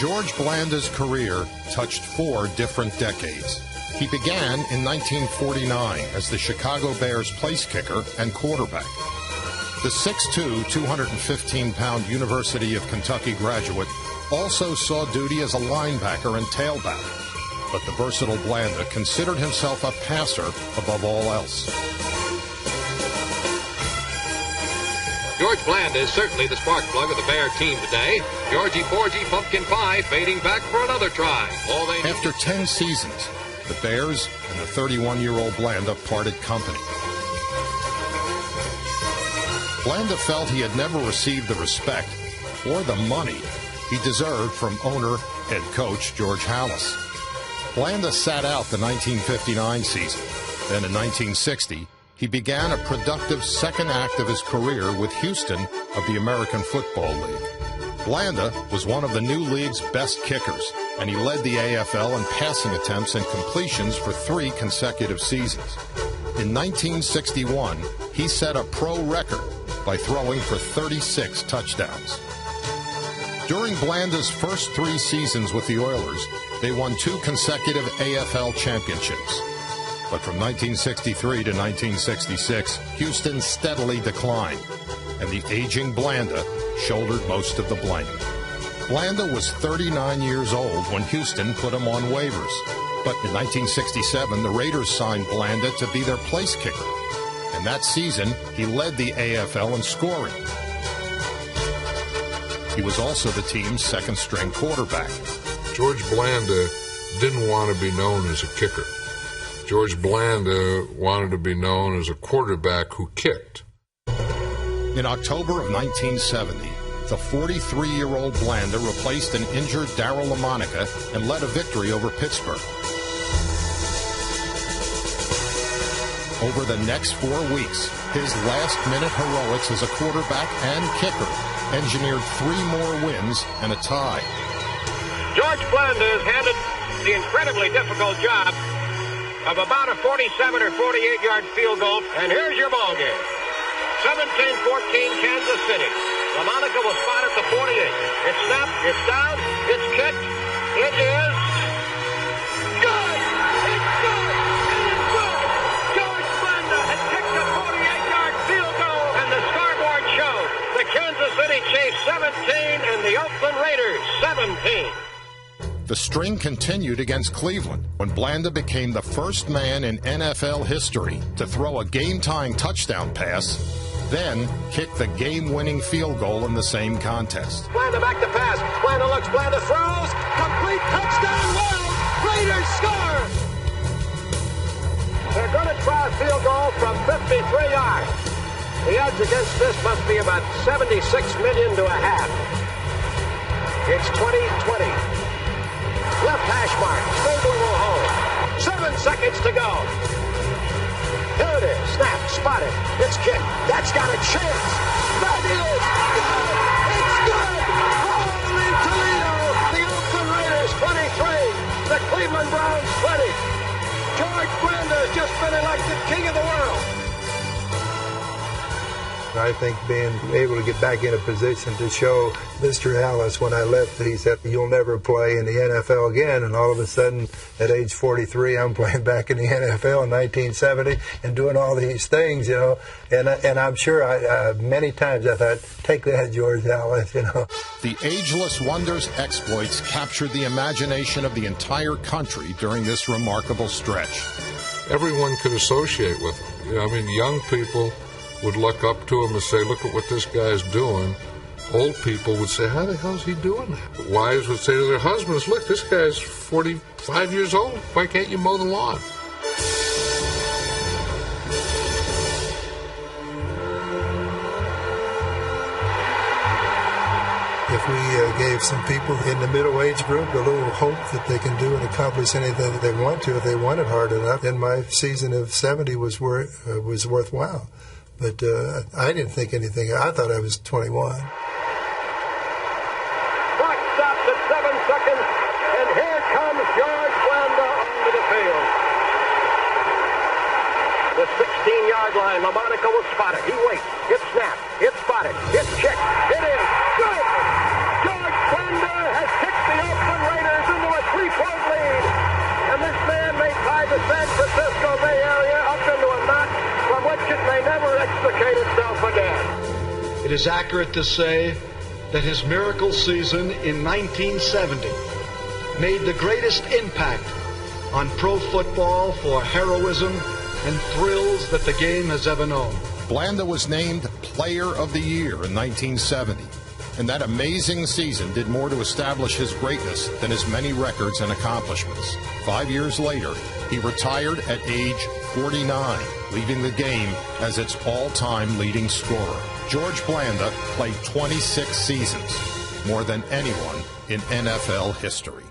George Blanda's career touched 4 different decades. He began in 1949 as the Chicago Bears place kicker and quarterback. The 6'2", 215-pound University of Kentucky graduate also saw duty as a linebacker and tailback, but the versatile Blanda considered himself a passer above all else. George Blanda is certainly the spark plug of the Bear team today. Georgie Porgy Pumpkin Pie fading back for another try. After 10 seasons, the Bears and the 31-year-old Blanda parted company. Blanda felt he had never received the respect or the money he deserved from owner, head coach George Halas. Blanda sat out the 1959 season. Then in 1960, he began a productive second act of his career with Houston of the American Football League. Blanda was one of the new league's best kickers, and he led the AFL in passing attempts and completions for 3 consecutive seasons. In 1961, he set a pro record by throwing for 36 touchdowns. During Blanda's first 3 seasons with the Oilers, they won 2 consecutive AFL championships. But from 1963 to 1966, Houston steadily declined, and the aging Blanda shouldered most of the blame. Blanda was 39 years old when Houston put him on waivers. But in 1967, the Raiders signed Blanda to be their place kicker. And that season, he led the AFL in scoring. He was also the team's second-string quarterback. George Blanda didn't want to be known as a kicker. George Blanda wanted to be known as a quarterback who kicked. In October of 1970, the 43-year-old Blanda replaced an injured Darryl LaMonica and led a victory over Pittsburgh. Over the next 4 weeks, his last-minute heroics as a quarterback and kicker engineered 3 more wins and a tie. George Blanda is handed the incredibly difficult job of about a 47 or 48-yard field goal, and here's your ball game. 17-14 Kansas City. LaMonica will spot at the 48. It's snapped, it's down, it's kicked. It is good! It's good! And it's good! George Blanda has kicked a 48-yard field goal, and the scoreboard shows the Kansas City Chiefs 17 and the Oakland Raiders 17. The string continued against Cleveland when Blanda became the first man in NFL history to throw a game-tying touchdown pass, then kick the game-winning field goal in the same contest. Blanda back to pass. Blanda looks, Blanda throws. Complete touchdown. Well, Raiders score. They're going to try a field goal from 53 yards. The odds against this must be about 76 million to a half. It's 20-20. Left hash mark. Spangler will hold. 7 seconds to go. Here it is. Snap. Spotted. It's kicked. That's got a chance. That is good. It's good. Holy Toledo. The Oakland Raiders 23. The Cleveland Browns 20. George Blanda has just been elected king of the world. I think being able to get back in a position to show Mr. Halas, when I left, he said, you'll never play in the NFL again. And all of a sudden, at age 43, I'm playing back in the NFL in 1970 and doing all these things, you know. And I'm sure many times I thought, take that, George Halas, you know. The Ageless Wonders exploits captured the imagination of the entire country during this remarkable stretch. Everyone could associate with him. You know, I mean, young people would look up to him and say, look at what this guy's doing. Old people would say, how the hell is he doing that? Wives would say to their husbands, look, this guy's 45 years old. Why can't you mow the lawn? If we gave some people in the middle age group a little hope that they can do and accomplish anything that they want to, if they want it hard enough, then my season of 70 was worthwhile. But I didn't think anything. I thought I was 21. Clock stops at 7 seconds, and here comes George Blanda onto the field. The 16-yard line, LaMonica will spot it. He waits. It's snapped. It's spotted. It's kicked. It is good. George Blanda has kicked the it is accurate to say that his miracle season in 1970 made the greatest impact on pro football for heroism and thrills that the game has ever known. Blanda was named Player of the Year in 1970, and that amazing season did more to establish his greatness than his many records and accomplishments. 5 years later, he retired at age 49, leaving the game as its all-time leading scorer. George Blanda played 26 seasons, more than anyone in NFL history.